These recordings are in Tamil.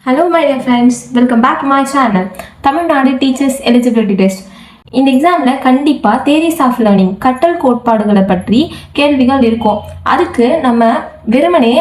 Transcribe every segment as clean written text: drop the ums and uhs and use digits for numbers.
Hello my dear friends, welcome back to my channel Tamil Nadu Teachers Eligibility Test. இந்த எக்ஸாமில் கண்டிப்பாக theories of learning கற்றல் கோட்பாடுகளை பற்றி கேள்விகள் இருக்கும். அதுக்கு நம்ம வெறுமனே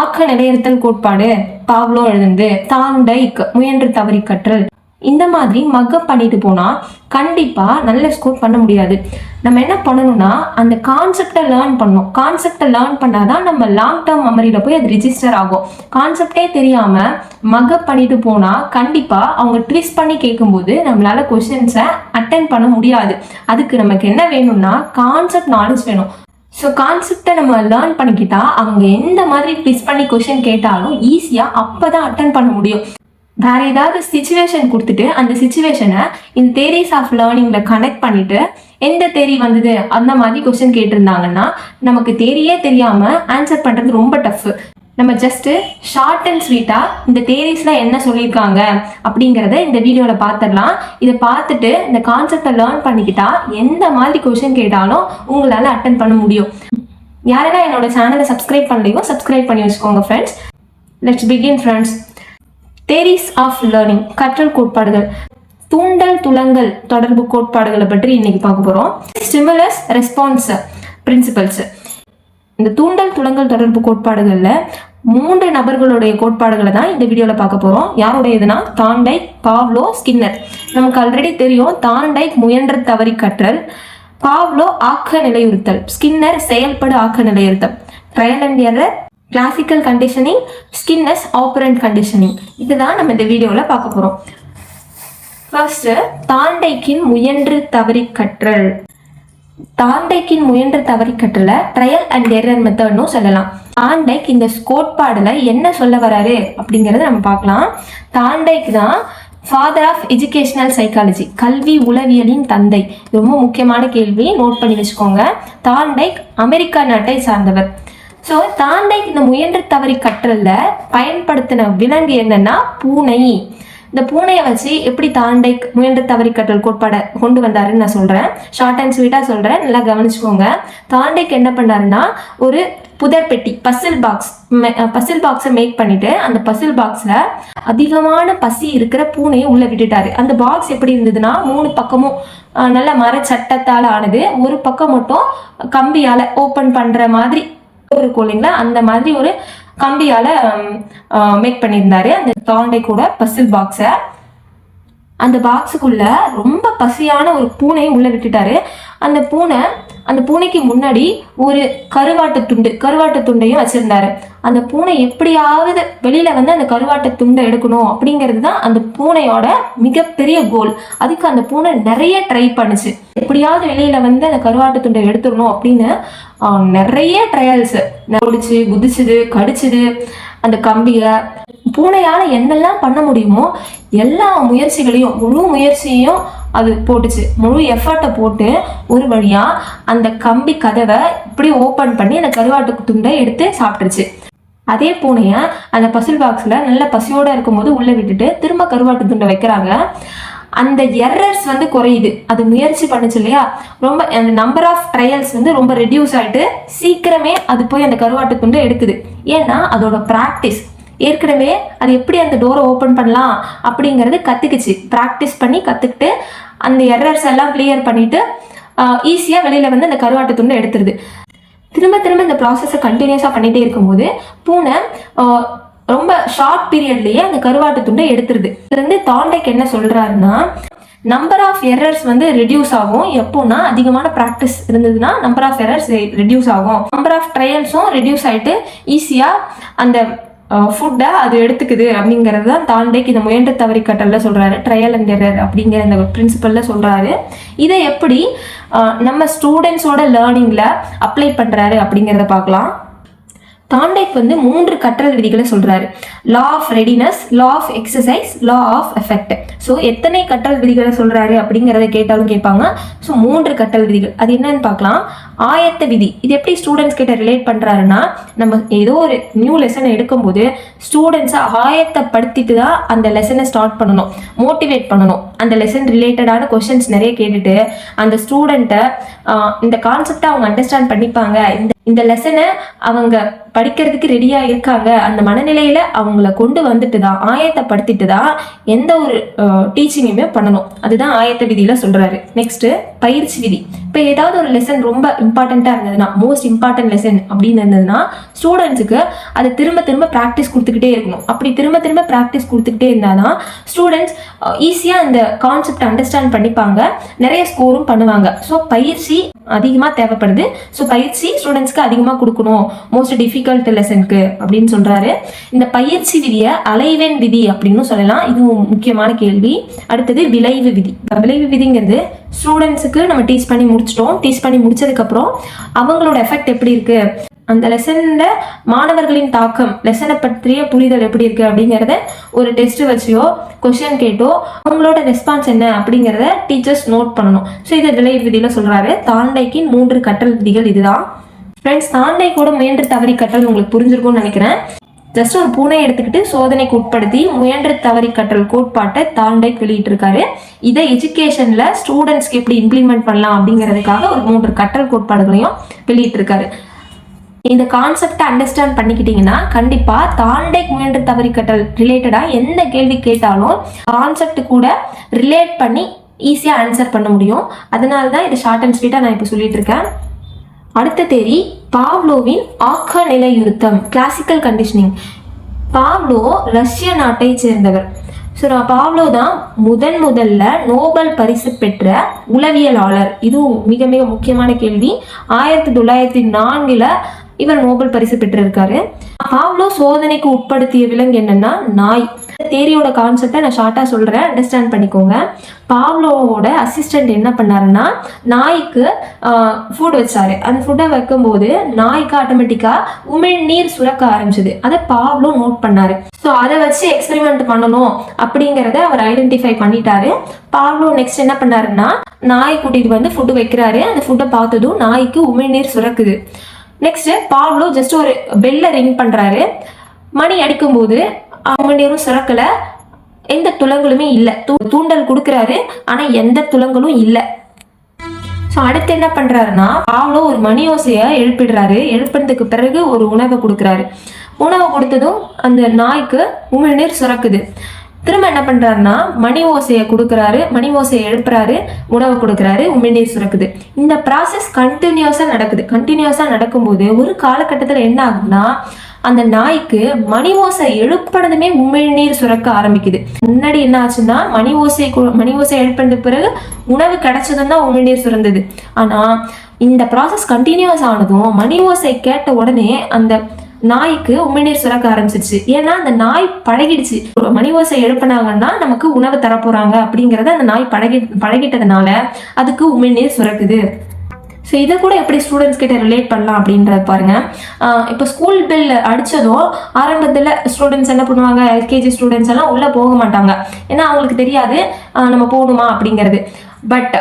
ஆக்க நிலையறுத்தல் கோட்பாடு பாவ்லோ எழுதுந்து தாண்டைக் முயன்று தவறி கற்றல் இந்த மாதிரி மக்கப் பண்ணிட்டு போனால் கண்டிப்பாக நல்ல ஸ்கோர் பண்ண முடியாது. நம்ம என்ன பண்ணணும்னா அந்த கான்செப்டை லேர்ன் பண்ணணும். கான்செப்டை லேர்ன் பண்ணாதான் நம்ம லாங் டேர்ம் மெமரியில் போய் அது ரிஜிஸ்டர் ஆகும். கான்செப்டே தெரியாமல் மக்கப் பண்ணிட்டு போனால் கண்டிப்பாக அவங்க ட்விஸ்ட் பண்ணி கேட்கும்போது நம்மளால கொஷின்ஸை அட்டென்ட் பண்ண முடியாது. அதுக்கு நமக்கு என்ன வேணும்னா கான்செப்ட் நாலேஜ் வேணும். ஸோ கான்செப்டை நம்ம லேர்ன் பண்ணிக்கிட்டா அவங்க எந்த மாதிரி ட்விஸ்ட் பண்ணி கொஷின் கேட்டாலும் ஈஸியாக அப்போ தான் அட்டென்ட் பண்ண முடியும். வேற ஏதாவது சிச்சுவேஷன் கொடுத்துட்டு அந்த சிச்சுவேஷனை இந்த தேரிஸ் ஆஃப் லேர்னிங்ல கனெக்ட் பண்ணிட்டு எந்த தேரி வந்தது அந்த மாதிரி கொஸ்டின் கேட்டிருந்தாங்கன்னா நமக்கு தேரியே தெரியாம ஆன்சர் பண்றது ரொம்ப டஃப். நம்ம ஜஸ்ட் ஷார்ட் அண்ட் ஸ்வீட்டா இந்த தேரிஸ்ல என்ன சொல்லியிருக்காங்க அப்படிங்கிறத இந்த வீடியோல பார்த்துடலாம். இதை பார்த்துட்டு இந்த கான்செப்டை லேர்ன் பண்ணிக்கிட்டா எந்த மாதிரி கொஸ்டின் கேட்டாலும் உங்களால அட்டன் பண்ண முடியும். யாரெல்லாம் என்னோட சேனலை சப்ஸ்கிரைப் பண்ணலையோ சப்ஸ்கிரைப் பண்ணி வச்சுக்கோங்க friends. Let's begin friends. Theories of learning கற்றல் கோட்பாடுகள், தூண்டல் துலங்கல் தொடர்பு கோட்பாடுகளை பற்றி இன்னைக்கு பார்க்க போறோம். Stimulus response principles. இந்த தூண்டல் துலங்கல் தொடர்பு கோட்பாடுகள்ல 3 நபர்களுடைய கோட்பாடுகளை தான் இந்த வீடியோல பார்க்க போறோம். யாருடையதுன்னா தாண்டைக், பாவ்லோ, ஸ்கின்னர். நமக்கு ஆல்ரெடி தெரியும் தாண்டைக் முயன்ற தவறி கற்றல், பாவ்லோ ஆக்க நிலையுறுத்தல், ஸ்கின்னர் செயல்படு ஆக்க நிலையுறுத்தல், trial and error, classical conditioning, Skinner's operant conditioning. இதுதான் நம்ம இந்த வீடியோவில் பார்க்க போகிறோம். ஃபர்ஸ்ட் தாண்டைக்கின் முயன்று தவறி கற்றல். தாண்டைக்கின் முயன்று தவறி கற்றலை ட்ரையல் அண்ட் எரர் மெத்தட்னு சொல்லலாம். தாண்டைக் இந்த கோட்பாடுல என்ன சொல்ல வராரு அப்படிங்கிறத நம்ம பார்க்கலாம். தாண்டைக் தான் ஃபாதர் ஆஃப் எஜுகேஷனல் சைக்காலஜி, கல்வி உளவியலின் தந்தை. ரொம்ப முக்கியமான கேள்வி, நோட் பண்ணி வச்சுக்கோங்க. தாண்டைக் அமெரிக்கா நாட்டை சார்ந்தவர். ஸோ தாண்டைக் இந்த முயன்று தவறி கற்றல்ல பயன்படுத்தின விலங்கு என்னன்னா பூனை. இந்த பூனையை வச்சு எப்படி தாண்டைக் முயன்று தவறி கற்றல் கோட்பாடை கொண்டு வந்தாருன்னு நான் சொல்றேன். ஷார்ட் அண்ட் ஸ்வீட்டாக சொல்றேன், நல்லா கவனிச்சுக்கோங்க. தாண்டைக் என்ன பண்ணாருன்னா ஒரு புதர் பெட்டி பசில் பாக்ஸை மேக் பண்ணிட்டு அந்த பசில் பாக்ஸ்ல அதிகமான பசி இருக்கிற பூனையை உள்ள விட்டுட்டாரு. அந்த பாக்ஸ் எப்படி இருந்ததுன்னா 3 பக்கமும் நல்ல மர சட்டத்தால் ஆனது, ஒரு பக்கம் மட்டும் கம்பியால ஓப்பன் பண்ற மாதிரி இருக்கும் இல்லைங்களா, அந்த மாதிரி ஒரு கம்பியால மேக் பண்ணியிருந்தாரு அந்த தாண்டை கூட பசில் பாக்ஸ. அந்த பாக்ஸுக்குள்ள ரொம்ப பசியான ஒரு பூனையை உள்ள விட்டுட்டாரு. அந்த பூனைக்கு முன்னாடி ஒரு கருவாட்டு துண்டையும் வச்சிருந்தாரு. அந்த பூனை எப்படியாவது வெளியில வந்து அந்த கருவாட்டு துண்டை எடுக்கணும் அப்படிங்கிறது தான் அந்த பூனையோட மிகப்பெரிய கோல். அதுக்கு அந்த பூனை நிறைய ட்ரை பண்ணுச்சு. எப்படியாவது வெளியில வந்து அந்த கருவாட்டு துண்டை எடுத்துடணும் அப்படின்னு நிறைய ட்ரையல்ஸ் ஓடிச்சு, குதிச்சுது, கடிச்சுது அந்த கம்பிய. பூனையால என்னெல்லாம் பண்ண முடியுமோ எல்லா முயற்சிகளையும் முழு முயற்சியையும் அது போட்டுச்சு. முழு எஃபர்ட்டை போட்டு ஒரு வழியா அந்த கம்பி கதவை இப்படி ஓப்பன் பண்ணி அந்த கருவாட்டு துண்டை எடுத்து சாப்பிட்டுருச்சு. அதே பூனைய அந்த பசில் பாக்ஸ்ல நல்ல பசியோட இருக்கும்போது உள்ள விட்டுட்டு திரும்ப கருவாட்டு துண்டை வைக்கிறாங்க. அந்த எரர்ஸ் வந்து குறையுது. அது முயற்சி பண்ணுச்சு இல்லையா, ரொம்ப அந்த நம்பர் ஆஃப் ட்ரையல்ஸ் வந்து ரொம்ப ரெடியூஸ் ஆயிட்டு சீக்கிரமே அது போய் அந்த கருவாட்டு துண்டை எடுக்குது. ஏன்னா அதோட ப்ராக்டிஸ், ஏற்கனவே அது எப்படி அந்த டோரை ஓப்பன் பண்ணலாம் அப்படிங்கிறது கற்றுக்குச்சு. ப்ராக்டிஸ் பண்ணி கற்றுக்கிட்டு அந்த எரர்ஸ் எல்லாம் கிளியர் பண்ணிட்டு ஈஸியாக வெளியில் வந்து அந்த கருவாட்டு துண்டை எடுத்துருது. திரும்ப திரும்ப இந்த ப்ராசஸை கண்டினியூஸாக பண்ணிகிட்டே இருக்கும்போது பூனை ரொம்ப ஷார்ட் பீரியட்லேயே அந்த கருவாட்டு துண்டை எடுத்துருது. இதுலேருந்து தாண்டைக் என்ன சொல்கிறாருன்னா நம்பர் ஆஃப் எரர்ஸ் வந்து ரெடியூஸ் ஆகும். எப்போனா அதிகமான ப்ராக்டிஸ் இருந்ததுன்னா நம்பர் ஆஃப் எரர்ஸ் ரெடியூஸ் ஆகும். நம்பர் ஆஃப் ட்ரையல்ஸும் ரெடியூஸ் ஆகிட்டு ஈஸியாக அந்த ஃபுட்டை அது எடுத்துக்குது அப்படிங்கிறது தான் தாண்டைக் இந்த முயன்று தவறி கற்றல்ல சொல்றாரு. ட்ரையல் அண்ட் எரர் அப்படிங்கிற இந்த பிரின்சிபல்ல சொல்றாரு. இதை எப்படி நம்ம ஸ்டூடெண்ட்ஸோட லேர்னிங்ல அப்ளை பண்றாரு அப்படிங்கிறத பார்க்கலாம். தாண்டைக் வந்து 3 கற்றல் விதிகளை சொல்றாரு. Law of readiness, law of exercise, law of effect. So எத்தனை கற்றல் விதிகளை சொல்றாரு அப்படிங்கிறத கேட்டாலும் கேட்பாங்க. ஸோ 3 கற்றல் விதிகள். அது என்னன்னு பார்க்கலாம். ஆயத்த விதி, இது எப்படி ஸ்டூடெண்ட்ஸ் கிட்ட ரிலேட் பண்றாருன்னா, நம்ம ஏதோ ஒரு நியூ லெசனை எடுக்கும்போது ஸ்டூடெண்ட்ஸை ஆயத்தப்படுத்திட்டு தான் அந்த லெசனை ஸ்டார்ட் பண்ணணும், மோட்டிவேட் பண்ணணும். அந்த லெசன் ரிலேட்டடான கொஸ்டின்ஸ் நிறைய கேட்டுட்டு அந்த ஸ்டூடெண்ட்டை இந்த கான்செப்டை அவங்க அண்டர்ஸ்டாண்ட் பண்ணிப்பாங்க, இந்த லெசனை அவங்க படிக்கிறதுக்கு ரெடியா இருக்காங்க, அந்த மனநிலையில அவங்கள கொண்டு வந்துட்டு தான், ஆயத்தப்படுத்திட்டு தான் எந்த ஒரு டீச்சிங்குமே பண்ணணும். அதுதான் ஆயத்த விதியில சொல்றாரு. நெக்ஸ்ட் பயிற்சி விதி. இப்போ ஏதாவது ஒரு லெசன் ரொம்ப இம்பார்ட்டண்டா இருந்ததுன்னா, மோஸ்ட் இம்பார்ட்டன்ட் லெசன் அப்படின்னு இருந்ததுன்னா ஸ்டூடெண்ட்ஸுக்கு அதை திரும்ப திரும்ப ப்ராக்டிஸ் கொடுத்துக்கிட்டே இருக்கணும். அப்படி திரும்ப திரும்ப ப்ராக்டிஸ் கொடுத்துக்கிட்டே இருந்தாதான் ஸ்டூடெண்ட்ஸ் ஈஸியாக அந்த கான்செப்ட் அண்டர்ஸ்டாண்ட் பண்ணிப்பாங்க, நிறைய ஸ்கோரும் பண்ணுவாங்க. ஸோ பயிற்சி அதிகமாக தேவைப்படுது. ஸோ பயிற்சி ஸ்டூடெண்ட்ஸ்க்கு அதிகமாக கொடுக்கணும் மோஸ்ட் டிஃபிகல்ட் லெசனுக்கு அப்படின்னு சொல்றாரு. இந்த பயிற்சி விதியை அலைவெண் விதி அப்படின்னு சொல்லலாம். இதுவும் முக்கியமான கேள்வி. அடுத்தது விளைவு விதி. விளைவு விதிங்கிறது ஸ்டூடெண்ட்ஸுக்கு நம்ம டீச் பண்ணி முடிச்சிட்டோம். டீச் பண்ணி முடிச்சதுக்கப்புறம் அவங்களோட எஃபெக்ட் எப்படி இருக்கு, அந்த லெசன்ல மாணவர்களின் தாக்கம், லெசனை பற்றிய புரிதல் எப்படி இருக்கு அப்படிங்கிறத ஒரு டெஸ்ட் வச்சியோ கொஸ்டின் கேட்டோ அவங்களோட ரெஸ்பான்ஸ் என்ன அப்படிங்கிறத டீச்சர்ஸ் நோட் பண்ணணும். ஸோ இதை விளைவு விதியில சொல்றாரு. தாண்டைக்கின் 3 கற்றல் விதிகள் இதுதான். ஃப்ரெண்ட்ஸ், தாண்டை கூட முயன்று தவறி கற்றல் உங்களுக்கு புரிஞ்சிருக்கும்னு நினைக்கிறேன். ஜஸ்ட் ஒரு பூனை எடுத்துக்கிட்டு சோதனைக்கு உட்படுத்தி முயன்று தவறி கற்றல் கோட்பாட்டை தாண்டைக் வெளியிட்டிருக்காரு. இதை எஜுகேஷன்ல ஸ்டூடெண்ட்ஸ்க்கு எப்படி இம்ப்ளிமெண்ட் பண்ணலாம் அப்படிங்கிறதுக்காக ஒரு 3 கற்றல் கோட்பாடுகளையும் வெளியிட்டிருக்காரு. இந்த கான்செப்டை அண்டர்ஸ்டாண்ட் பண்ணிக்கிட்டீங்கன்னா கண்டிப்பா தாண்டைக் முயன்று தவறி கற்றல் ரிலேட்டடா எந்த கேள்வி கேட்டாலும் கான்செப்ட் கூட ரிலேட் பண்ணி ஈஸியா ஆன்சர் பண்ண முடியும். அதனால தான் இது ஷார்ட் அண்ட் ஸ்வீட்டா நான் இப்போ சொல்லிட்டு இருக்கேன். அடுத்த தேதி பாவ்லோவின் ஆக்க நிலையுறுத்தம், கிளாசிக்கல் கண்டிஷனிங். பாவ்லோ ரஷ்ய நாட்டை சேர்ந்தவர். ஸோ பாவ்லோ தான் முதல்ல நோபல் பரிசு பெற்ற உளவியலாளர். இதுவும் மிக மிக முக்கியமான கேள்வி. 1904 இவர் நோபல் பரிசு பெற்றிருக்காரு. பாவ்லோ சோதனைக்கு உட்படுத்திய விலங்கு என்னன்னா நாய். தேரியோட கான்செப்டை நான் ஷார்ட்டா சொல்றேன், அண்டர்ஸ்டாண்ட் பண்ணிக்கோங்க. பாவ்லோவோட அசிஸ்டன்ட் என்ன பண்ணாருன்னா நாய்க்கு ஃபுட் வச்சாரு. அந்த ஃபுட்டை வைக்கும்போது நாய்க்கு ஆட்டோமேட்டிக்கா உமிழ்நீர் சுரக்க ஆரம்பிச்சது. அதை பாவ்லோ நோட் பண்ணாரு. ஸோ அதை வச்சு எக்ஸ்பெரிமெண்ட் பண்ணணும் அப்படிங்கிறத அவர் ஐடென்டிஃபை பண்ணிட்டாரு. பாவ்லோ நெக்ஸ்ட் என்ன பண்ணாருன்னா நாய் கூட்டிட்டு வந்து ஃபுட்டு வைக்கிறாரு. அந்த ஃபுட்டை பார்த்ததும் நாய்க்கு உமிழ்நீர் சுரக்குது. நெக்ஸ்ட் பாவ்லோ ஜஸ்ட் ஒரு பெல்ல ரிங் பண்றாரு. மணி அடிக்கும் போது உமிழ்நீரும் சுரக்கல, எந்த துளங்களுமே இல்லை. தூண்டல் கொடுக்குறாரு, ஆனா எந்த துளங்களும் இல்லை. ஸோ அடுத்து என்ன பண்றாருன்னா பாவ்லோ ஒரு மணி ஓசையை எழுப்பிடுறாரு. எழுப்பினதுக்கு பிறகு ஒரு உணவை கொடுக்குறாரு. உணவை கொடுத்ததும் அந்த நாய்க்கு உமிழ்நீர் சுரக்குது. திரும்ப என்ன பண்றாருன்னா மணி ஓசையை கொடுக்குறாரு, மணி ஓசையை எழுப்புறாரு, உணவு கொடுக்குறாரு, உமிழ்நீர் சுரக்குது. இந்த ப்ராசஸ் கண்டினியூஸா நடக்குது. கண்டினியூஸா நடக்கும்போது ஒரு காலகட்டத்தில் என்ன ஆகுதுன்னா அந்த நாய்க்கு மணி ஓசை எழுப்பினதுமே உமிழ்நீர் சுரக்க ஆரம்பிக்குது. முன்னாடி என்ன ஆச்சுன்னா மணி ஓசை எழுப்பின பிறகு உணவு கிடைச்சதும் தான் உமிழ்நீர் சுரந்தது. ஆனா இந்த ப்ராசஸ் கண்டினியூஸ் ஆனதும் மணி ஓசை கேட்ட உடனே அந்த நாய்க்கு உமிழ்நீர் சுரக்க ஆரம்பிச்சிருச்சு. ஏன்னா அந்த நாய் பழகிடுச்சு, மணி ஓசை எழுப்பினாங்கன்னா நமக்கு உணவு தரப்போறாங்க அப்படிங்கறத அந்த நாய் பழகிட்டதுனால அதுக்கு உமிழ்நீர் சுரக்குது. ஸோ இதை கூட எப்படி ஸ்டூடெண்ட்ஸ் கிட்ட ரிலேட் பண்ணலாம் அப்படின்றத பாருங்க. இப்போ ஸ்கூல் பெல் அடிச்சதும் ஆரம்பத்தில் ஸ்டூடெண்ட்ஸ் என்ன பண்ணுவாங்க, எல்கேஜி ஸ்டூடெண்ட்ஸ் எல்லாம் உள்ள போக மாட்டாங்க. ஏன்னா அவங்களுக்கு தெரியாது நம்ம போகணுமா அப்படிங்கிறது. பட்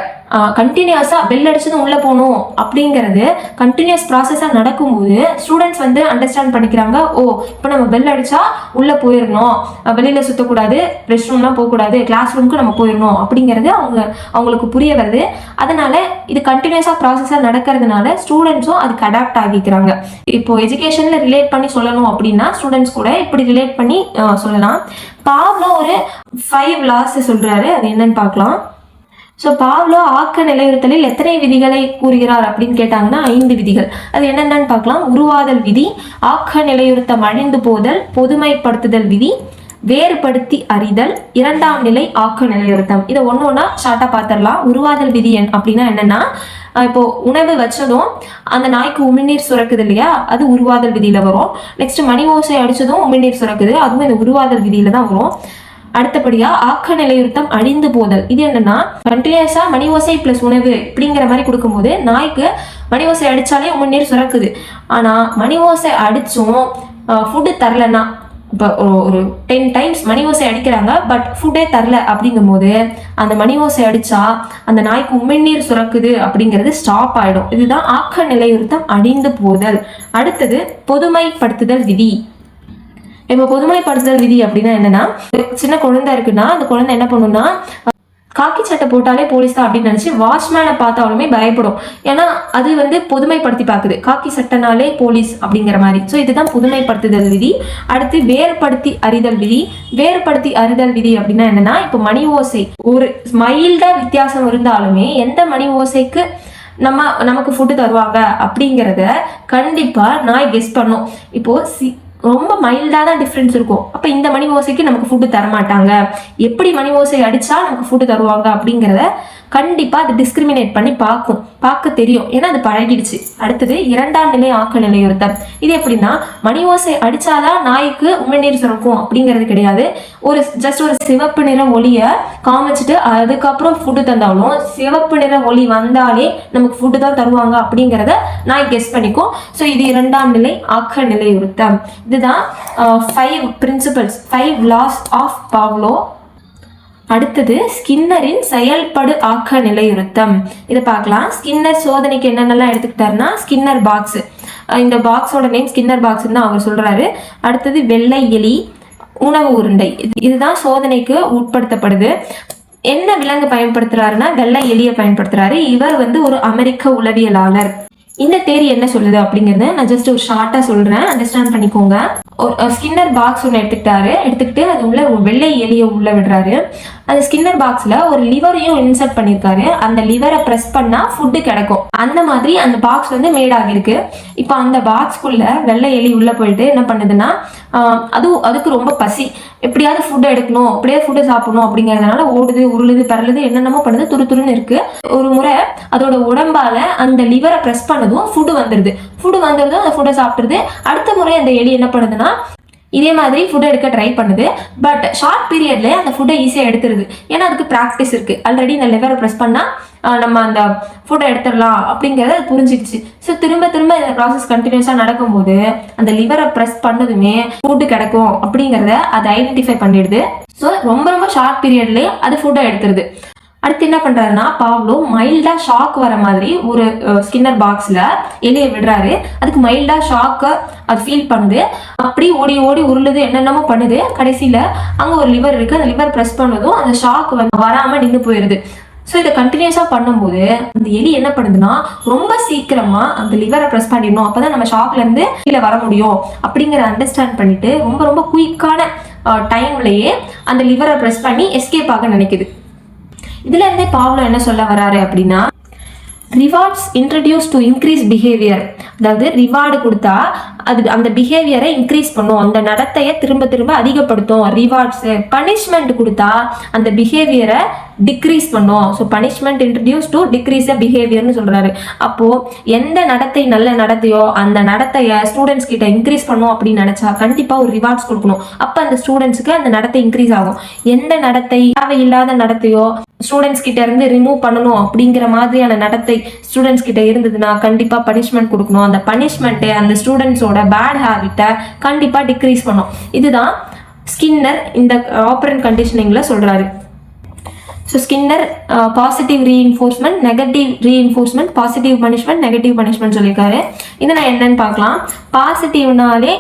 கண்டினியூஸாக பெல் அடிச்சதும் உள்ளே போகணும் அப்படிங்கிறது கண்டினியூஸ் ப்ராசஸாக நடக்கும்போது ஸ்டூடெண்ட்ஸ் வந்து அண்டர்ஸ்டாண்ட் பண்ணிக்கிறாங்க. ஓ, இப்போ நம்ம பெல் அடிச்சா உள்ளே போயிடணும், வெளியில் சுற்றக்கூடாது, ரெஸ்ட் ரூம்லாம் போகக்கூடாது, கிளாஸ் ரூமுக்கு நம்ம போயிடணும் அப்படிங்கிறது அவங்களுக்கு புரிய வருது. அதனால இது கண்டினியூஸாக ப்ராசஸாக நடக்கிறதுனால ஸ்டூடெண்ட்ஸும் அதுக்கு அடாப்ட் ஆகிக்கிறாங்க. இப்போ எஜுகேஷனில் ரிலேட் பண்ணி சொல்லணும் அப்படின்னா ஸ்டூடெண்ட்ஸ் கூட இப்படி ரிலேட் பண்ணி சொல்லலாம். பாவ்லோ ஒரு 5 laws சொல்றாரு. அது என்னன்னு பார்க்கலாம். ஸோ பாவ்லோ ஆக்க நிலையுறுத்தலில் எத்தனை விதிகளை கூறுகிறார் அப்படின்னு கேட்டாங்கன்னா 5 விதிகள். அது என்னென்னு பார்க்கலாம். உருவாதல் விதி, ஆக்க நிலையுறுத்தம் அழிந்து போதல், பொதுமைப்படுத்துதல் விதி, வேறுபடுத்தி அறிதல், 2ஆம் நிலை ஆக்க நிலையுறுத்தம். இதை ஒன்னொன்னா ஷார்ட்டா பார்த்துடலாம். உருவாதல் விதி அப்படின்னா என்னன்னா, இப்போ உணவு வச்சதும் அந்த நாய்க்கு உமிழ்நீர் சுரக்குது இல்லையா, அது உருவாதல் விதியில வரும். நெக்ஸ்ட் மணி ஓசை அடிச்சதும் உமிழ்நீர் சுரக்குது, அதுவும் இந்த உருவாதல் விதியில தான் வரும். அடுத்தபடியா ஆக்க நிலையுறுத்தம் அழிந்து போதல். இது என்னன்னா கண்டினியூஸா மணி ஓசை பிளஸ் உணவு இப்படிங்கிற மாதிரி கொடுக்கும்போது நாய்க்கு மணி ஓசை அடிச்சாலே உமிழ்நீர் சுரக்குது. ஆனா மணி ஓசை அடிச்சும் ஃபுட்டு தரலன்னா இப்போ ஒரு 10 டைம்ஸ் மணி ஓசை அடிக்கிறாங்க, பட் ஃபுட்டே தரல அப்படிங்கும் போது அந்த மணி ஓசை அடிச்சா அந்த நாய்க்கு உமிழ்நீர் சுரக்குது அப்படிங்கிறது ஸ்டாப் ஆயிடும். இதுதான் ஆக்க நிலையுறுத்தம் அழிந்து போதல். அடுத்தது பொதுமைப்படுத்துதல் விதி. இப்போ பொதுமைப்படுத்துதல் விதி அப்படின்னா என்னன்னா, சின்ன குழந்தை இருக்குன்னா அந்த குழந்தை என்ன பண்ணுன்னா, காக்கி சட்டை போட்டாலே போலீஸ் தான் அப்படின்னு நினைச்சு வாட்ச்மேனை பார்த்தாலுமே பயப்படும். ஏன்னா அது வந்து பொதுமைப்படுத்தி பார்க்குது, காக்கி சட்டைனாலே போலீஸ் அப்படிங்கிற மாதிரி. ஸோ இதுதான் பொதுமைப்படுத்துதல் விதி. அடுத்து வேறுபடுத்தி அறிதல் விதி. வேறுபடுத்தி அறிதல் விதி அப்படின்னா என்னன்னா, இப்போ மணி ஓசை ஒரு மைல்டா வித்தியாசம் இருந்தாலுமே எந்த மணி ஓசைக்கு நமக்கு ஃபுட்டு தருவாங்க அப்படிங்கிறத கண்டிப்பா நாய் கெஸ் பண்ணும். இப்போ ரொம்ப மைல்டாக தான் டிஃப்ரென்ஸ் இருக்கும். அப்போ இந்த மணி ஓசைக்கு நமக்கு ஃபுட்டு தரமாட்டாங்க, எப்படி மணி ஓசை அடித்தா நமக்கு ஃபுட்டு தருவாங்க அப்படிங்கிறத கண்டிப்பாக அது டிஸ்கிரிமினேட் பண்ணி பார்க்க தெரியும். ஏன்னா அது பழகிடுச்சு. அடுத்தது இரண்டாம் நிலை ஆக்க நிலையுறுத்தல். இது எப்படின்னா, மணி ஓசை அடித்தாதான் நாய்க்கு உமிழ்நீர் சுரக்கும் அப்படிங்கிறது கிடையாது. ஜஸ்ட் ஒரு சிவப்பு நிற ஒளியை காமிச்சிட்டு அதுக்கப்புறம் ஃபுட்டு தந்தாலும் சிவப்பு நிற ஒளி வந்தாலே நமக்கு ஃபுட்டு தான் தருவாங்க அப்படிங்கிறத நாய் கெஸ் பண்ணிக்கும். ஸோ இது இரண்டாம் நிலை ஆக்க நிலையுறுத்தல். இதுதான் 5 பிரின்சிபல்ஸ், 5 laws ஆஃப் பாவ்லோ. அடுத்தது ஸ்கின்னரின் செயல்படு ஆக்க நிலையுறுத்தம். இதை பார்க்கலாம். ஸ்கின்னர் சோதனைக்கு என்னென்னலாம் எடுத்துக்கிட்டாருன்னா, ஸ்கின்னர் பாக்ஸ், இந்த பாக்ஸோட நேம் ஸ்கின்னர் பாக்ஸ் தான் அவர் சொல்றாரு. அடுத்தது வெள்ளை எலி, உணவு உருண்டை, இதுதான் சோதனைக்கு உட்படுத்தப்படுது. என்ன விலங்கு பயன்படுத்துறாருன்னா வெள்ளை எலியை பயன்படுத்துறாரு. இவர் வந்து ஒரு அமெரிக்க உளவியலாளர். இந்த தேரி என்ன சொல்லுது அப்படிங்கறத நான் ஜஸ்ட் ஒரு ஷார்ட்டா சொல்றேன், அண்டர்ஸ்டாண்ட் பண்ணிக்கோங்க. ஸ்கின்னர் பாக்ஸ் ஒன்று எடுத்துக்கிட்டு அது உள்ள வெள்ளை எலியை உள்ள விடுறாரு. அந்த ஸ்கின்னர் பாக்ஸ்ல ஒரு லிவரையும் இன்சர்ட் பண்ணிருக்காரு. அந்த லிவரை பிரஸ் பண்ணா ஃபுட்டு கிடைக்கும். அந்த மாதிரி அந்த பாக்ஸ் வந்து மேட் ஆகிருக்கு. இப்போ அந்த பாக்ஸ்குள்ள வெள்ளை எலி உள்ள போயிட்டு என்ன பண்ணுதுன்னா, அதுக்கு ரொம்ப பசி, எப்படியாவது ஃபுட்டு எடுக்கணும், எப்படியாவது ஃபுட்டு சாப்பிடணும் அப்படிங்கறதுனால ஓடுது, உருளுது, பரலுது, என்னென்னமோ பண்ணுது, துருன்னு இருக்கு. ஒரு முறை அதோட உடம்பால அந்த லிவரை பிரஸ் பண்ணதும் ஃபுட்டு வந்துருது. அந்த ஃபுட்டை சாப்பிடுது. அடுத்த முறை அந்த எலி என்ன பண்ணுதுன்னா, இதே மாதிரி ஃபுட் எடுக்க ட்ரை பண்ணுது. பட் ஷார்ட் பீரியட்ல அந்த ஃபுட்டை ஈஸியாக எடுத்துருது. ஏன்னா அதுக்கு ப்ராக்டிஸ் இருக்கு. ஆல்ரெடி இந்த லிவரை ப்ரெஸ் பண்ணா நம்ம அந்த ஃபுட்டை எடுத்துடலாம் அப்படிங்கிறத அது புரிஞ்சிடுச்சு. ஸோ திரும்ப இந்த ப்ராசஸ் கண்டினியூஸாக நடக்கும்போது அந்த லிவரை ப்ரெஸ் பண்ணதுமே ஃபுட்டு கிடைக்கும் அப்படிங்கிறத அது ஐடென்டிஃபை பண்ணிடுது. ஸோ ரொம்ப ஷார்ட் பீரியட்லேயே அது ஃபுட்டை எடுத்துருது. அடுத்து என்ன பண்றாருன்னா, பாவ்லோ மைல்டா ஷாக் வர மாதிரி ஒரு ஸ்கின்னர் பாக்ஸ்ல எலியை விடுறாரு. அதுக்கு மைல்டா ஷாக்க அது ஃபீல் பண்ணுது. அப்படி ஓடி உருளுது, என்னென்னமோ பண்ணுது. கடைசியில அங்க ஒரு லிவர் இருக்கு. அந்த லிவர் பிரஸ் பண்ணதும் அந்த ஷாக் வராம நின்று போயிருது. ஸோ இதை கண்டினியூஸா பண்ணும்போது அந்த எலி என்ன பண்ணுதுன்னா, ரொம்ப சீக்கிரமா அந்த லிவரை ப்ரெஸ் பண்ணிடணும், அப்பதான் நம்ம ஷாக்ல இருந்து கீழே வர முடியும் அப்படிங்கிற அண்டர்ஸ்டாண்ட் பண்ணிட்டு ரொம்ப குயிக்கான டைம்லயே அந்த லிவரை ப்ரெஸ் பண்ணி எஸ்கேப் ஆக நினைக்குது. இதுல இருந்தே பாவ்லோ என்ன சொல்ல வராரு அப்படின்னா, rewards introduce to increase behaviour. அதாவது ரிவார்டு கொடுத்தா அது அந்த பிஹேவியரை இன்க்ரீஸ் பண்ணும், அந்த நடத்தையை திரும்ப அதிகப்படுத்தும். ரிவார்ட்ஸ். பனிஷ்மெண்ட் கொடுத்தா அந்த பிஹேவியரை டிக்ரீஸ் பண்ணும். So punishment introduce to decrease பிஹேவியர்னு சொல்றாரு. அப்போ எந்த நடத்தை நல்ல நடத்தையோ அந்த நடத்தையை ஸ்டூடெண்ட்ஸ் கிட்ட இன்க்ரீஸ் பண்ணும் அப்படின்னு நினைச்சா கண்டிப்பா ஒரு ரிவார்ட்ஸ் கொடுக்கணும். அப்ப அந்த ஸ்டூடெண்ட்ஸ்க்கு அந்த நடத்தை இன்க்ரீஸ் ஆகும். எந்த நடத்தை தேவையில்லாத நடத்தையோ ஸ்டூடெண்ட்ஸ் கிட்ட இருந்து ரிமூவ் பண்ணணும் அப்படிங்கிற மாதிரியான நடத்தை ஸ்டூடெண்ட்ஸ் கிட்ட இருந்ததுன்னா கண்டிப்பா பனிஷ்மெண்ட் கொடுக்கணும். அந்த பனிஷ்மெண்ட் அந்த ஸ்டூடெண்ட்ஸோட பேட் ஹேபிட்டை கண்டிப்பா டிக்ரீஸ் பண்ணும். இதுதான் ஸ்கின்னர் இந்த ஆப்பரண்ட் கண்டிஷனிங்ல சொல்றாரு. So Skinner positive reinforcement, negative reinforcement, positive punishment, negative punishment சொல்லியிருக்காரு. இதை நான் என்னன்னு பார்க்கலாம். பாசிட்டிவ்னாலே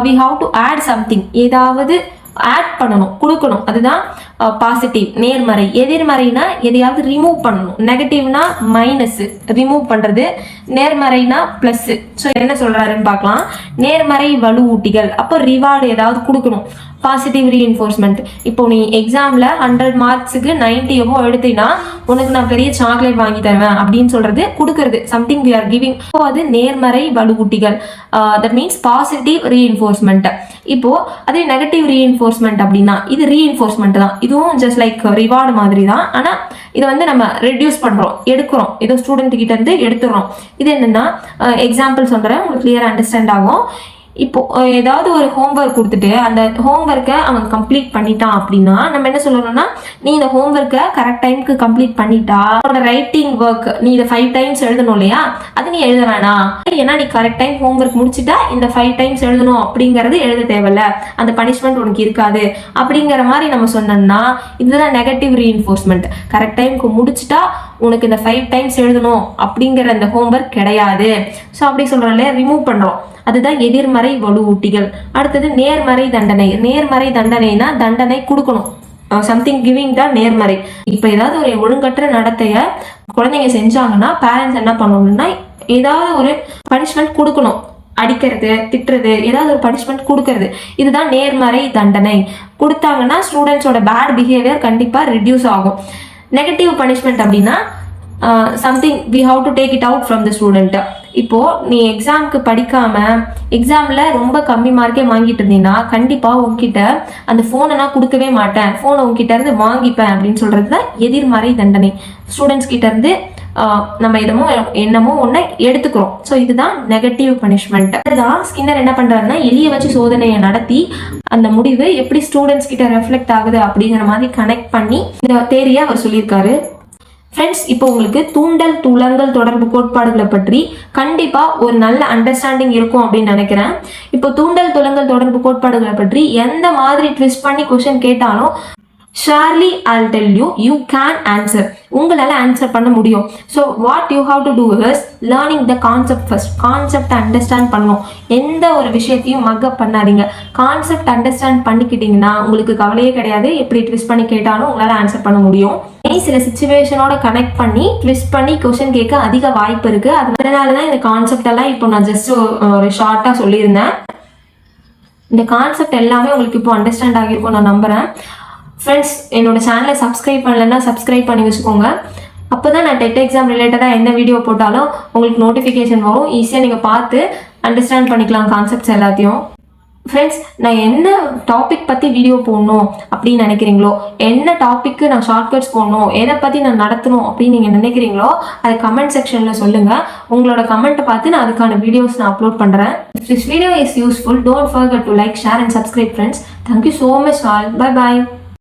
we have to add something, ஏதாவது ஆட் பண்ணணும், கொடுக்கணும். அதுதான் பாசிட்டிவ், நேர்மறை. எதிர்மறைனா எதையாவது ரிமூவ் பண்ணணும். நெகட்டிவ்னா மைனஸ், ரிமூவ் பண்றது. நேர்மறைனா பிளஸ். ஸோ என்ன சொல்றாருன்னு பார்க்கலாம். நேர்மறை வலுவூட்டிகள், அப்போ ரிவார்டு ஏதாவது கொடுக்கணும். Positive reinforcement. இப்போ நீ எக்ஸாம்ல 100 மார்க்ஸுக்கு 90 எவ்வளோ எடுத்தீங்கன்னா உனக்கு நான் பெரிய சாக்லேட் வாங்கி தருவேன் அப்படின்னு சொல்றது கொடுக்கறது. Something we are giving. இப்போ அது நேர்மறை வலுவூட்டிகள். That means positive reinforcement. இப்போ அதே நெகட்டிவ் ரீஇன்ஃபோர்ஸ்மெண்ட் அப்படின்னா இது ரீஇன்ஃபோர்ஸ்மெண்ட் தான். இதுவும் ஜஸ்ட் லைக் ரிவார்டு மாதிரி தான். ஆனா இதை வந்து நம்ம ரெடியூஸ் பண்றோம், எடுக்கிறோம். ஏதோ ஸ்டூடெண்ட் கிட்ட இருந்து எடுத்துடுறோம். இது என்னன்னா, எக்ஸாம்பிள் சொல்றேன், உங்களுக்கு கிளியரா அண்டர்ஸ்டாண்ட் ஆகும். இப்போ ஏதாவது ஒரு ஹோம்ஒர்க் கொடுத்துட்டு அந்த ஹோம்ஒர்க்கை அவன் கம்ப்ளீட் பண்ணிட்டான் அப்படின்னா நம்ம என்ன சொல்லணும்னா, நீ இந்த ஹோம்ஒர்க்கை கரெக்ட் டைமுக்கு கம்ப்ளீட் பண்ணிட்டா, உன்னோட ரைட்டிங் ஒர்க் நீ இதை 5 டைம்ஸ் எழுதணும் இல்லையா, அது நீ எழுத வேணாம், ஏன்னா நீ கரெக்ட் டைம் ஹோம்ஒர்க் முடிச்சுட்டா இந்த 5 டைம்ஸ் எழுதணும் அப்படிங்கறது எழுத தேவையில்ல, அந்த பனிஷ்மெண்ட் உனக்கு இருக்காது அப்படிங்கிற மாதிரி நம்ம சொன்னோம்னா இதுதான் நெகட்டிவ் ரீஇன்ஃபோர்ஸ்மெண்ட். கரெக்ட் டைமுக்கு முடிச்சுட்டா உனக்கு இந்த 5 டைம்ஸ் எழுதணும் அப்படிங்கிற அந்த ஹோம்ஒர்க் கிடையாது. ஸோ அப்படி சொல்றோம்ல, ரிமூவ் பண்றோம். அதுதான் எதிர்மறை வலுவூட்டிகள். அடுத்தது நேர்மறை தண்டனை. நேர்மறை தண்டனைனா தண்டனை கொடுக்கணும், சம்திங் கிவிங் தான் நேர்மறை. இப்போ ஏதாவது ஒரு ஒழுங்கற்ற நடத்தைய குழந்தைங்க செஞ்சாங்கன்னா பேரண்ட்ஸ் என்ன பண்ணணும்னா ஏதாவது ஒரு பனிஷ்மெண்ட் கொடுக்கணும், அடிக்கிறது, திட்டுறது, ஏதாவது ஒரு பனிஷ்மெண்ட் கொடுக்கறது. இதுதான் நேர்மறை தண்டனை. கொடுத்தாங்கன்னா ஸ்டூடெண்ட்ஸோட பேட் பிஹேவியர் கண்டிப்பா ரிடியூஸ் ஆகும். நெகட்டிவ் பனிஷ்மெண்ட் அப்படின்னா something we have to take it out from the student. இப்போ நீ எக்ஸாமுக்கு படிக்காம எக்ஸாம்ல ரொம்ப கம்மி மார்க்கே வாங்கிட்டு இருந்தீங்கன்னா கண்டிப்பா உங்ககிட்ட அந்த போனை நான் கொடுக்கவே மாட்டேன், போனை உங்ககிட்ட இருந்து வாங்கிப்பேன் அப்படின்னு சொல்றது தான் எதிர்மறை தண்டனை. ஸ்டூடெண்ட்ஸ் கிட்ட இருந்து நம்ம என்னமோ ஒன்று எடுத்துக்கிறோம். ஸோ இதுதான் நெகட்டிவ் பனிஷ்மெண்ட். இதுதான் ஸ்கின்னர் என்ன பண்றாருன்னா எலியை வச்சு சோதனையை நடத்தி அந்த முடிவு எப்படி ஸ்டூடெண்ட்ஸ் கிட்ட ரெஃப்ளெக்ட் ஆகுது அப்படிங்கிற மாதிரி கனெக்ட் பண்ணி இந்த தேரியை அவர் சொல்லியிருக்காரு. ஃப்ரெண்ட்ஸ், இப்போ உங்களுக்கு தூண்டல் துலங்கல் தொடர்பு கோட்பாடுகளை பற்றி கண்டிப்பா ஒரு நல்ல அண்டர்ஸ்டாண்டிங் இருக்கும் அப்படின்னு நினைக்கிறேன். இப்போ தூண்டல் துலங்கல் தொடர்பு கோட்பாடுகளை பற்றி எந்த மாதிரி ட்விஸ்ட் பண்ணி கொஸ்டின் கேட்டாலும் surely I'll tell you, you can answer. உங்களால ஆன்சர் பண்ண முடியும். So what you have to do is learning the concept first. Concept understand பண்ணணும். எந்த ஒரு விஷயத்தையும் மக்கப் பண்ணாதீங்க. கான்செப்ட் அண்டர்ஸ்டாண்ட் பண்ணிக்கிட்டீங்கன்னா உங்களுக்கு கவலையே கிடையாது. எப்படி ட்விஸ்ட் பண்ணி கேட்டாலும் உங்களால் ஆன்சர் பண்ண முடியும். சில சுச்சுவேஷனோட கனெக்ட் பண்ணி ட்விஸ்ட் பண்ணி கொஸ்டின் கேட்க அதிக வாய்ப்பு இருக்கு. அதனால தான் இந்த கான்செப்ட் எல்லாம் இப்போ நான் ஜஸ்ட் ஒரு ஷார்ட்டாக சொல்லியிருந்தேன். இந்த கான்செப்ட் எல்லாமே உங்களுக்கு இப்போ அண்டர்ஸ்டாண்ட் ஆகியிருக்கும் நான் நம்புறேன். ஃப்ரெண்ட்ஸ், என்னோட சேனலை சப்ஸ்கிரைப் பண்ணலைன்னா சப்ஸ்கிரைப் பண்ணி வச்சுக்கோங்க. அப்போ தான் நான் டெட் எக்ஸாம் ரிலேட்டடாக எந்த வீடியோ போட்டாலும் உங்களுக்கு நோட்டிஃபிகேஷன் வரும். ஈஸியாக நீங்கள் பார்த்து அண்டர்ஸ்டாண்ட் பண்ணிக்கலாம் கான்செப்ட்ஸ் எல்லாத்தையும். ஃப்ரெண்ட்ஸ், நான் என்ன டாபிக் பற்றி வீடியோ போடணும் அப்படின்னு நினைக்கிறீங்களோ, என்ன டாப்பிக்கு நான் ஷார்ட்கட்ஸ் போடணும், எதை பற்றி நான் நடத்தணும் அப்படின்னு நீங்கள் நினைக்கிறீங்களோ அதை கமெண்ட் செக்ஷனில் சொல்லுங்கள். உங்களோட கமெண்ட்டை பார்த்து நான் அதுக்கான வீடியோஸ் நான் அப்லோட் பண்ணுறேன். This video is useful. Don't forget to like, share and subscribe, friends. Thank you so much all. Bye bye.